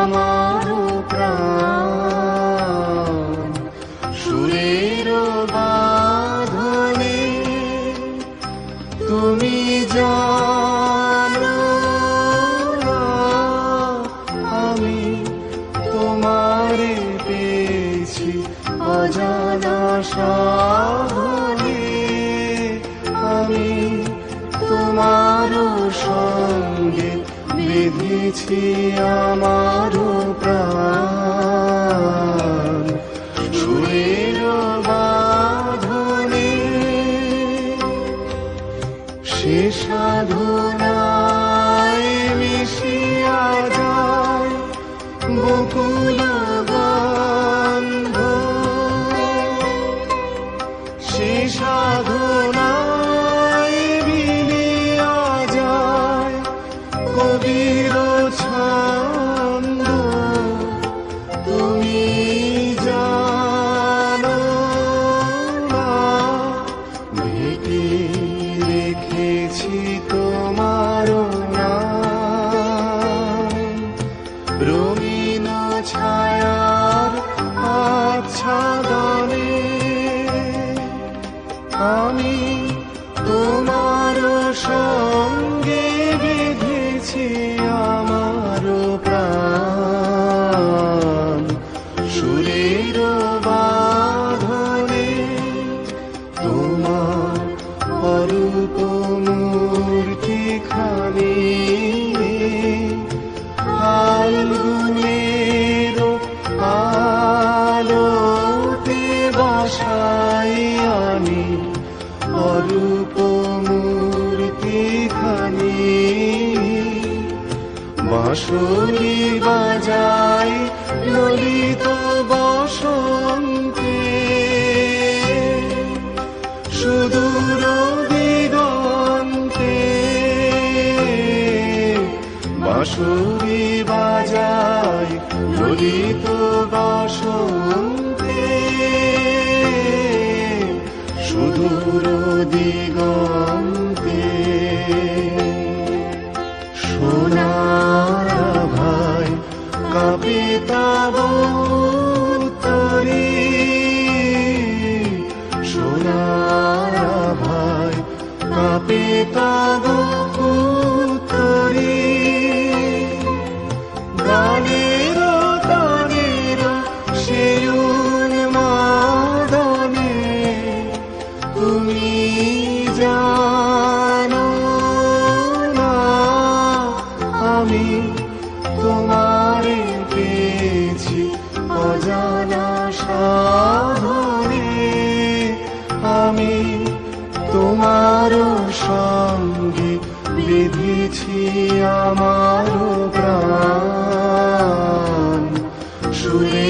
আমার প্রাণ। সুরের বাঁধনে তুমি জানো আমি তোমারে পেয়েছি অজানা সাধনে। আমি তোমার সঙ্গে বেঁধেছি আমার প্রাণ। সুরের বাঁধনে সে সাধনায় মিশিয়া যায় বকুল গন্ধ। সে সাধনায় মিলিয়া যায় কবির ছন্দ। তুমি জানো না ঢেকে রেখেছি তোমার নাম। রঙিন ছায়ার আচ্ছাদনে আমি তোমার সঙ্গে বেঁধেছি আমার প্রাণ। সুরের বাঁধনে তোমার অরূপ মূর্তিখানি ফাল্গুনের আলোতে বাসাই আনি অরূপ মূর্তিখানি। বাঁশরি বাজায় ললিত বসন্তে সুদূর দিগন্তে। বাঁশরি বাজায় ললিত বসন্তে সুদূর দিগন্তে। সোনার ভাই কাঁপে তব উত্তরে। সোনার ভাই কাঁপে তব উত্তরে। গানের তানের সে উন্মাদনে তুমি জানো না আমি তোমারে পেয়েছি অজানা সাধনে। আমি তোমার সঙ্গে বেঁধেছি আমার প্রাণ। সুরে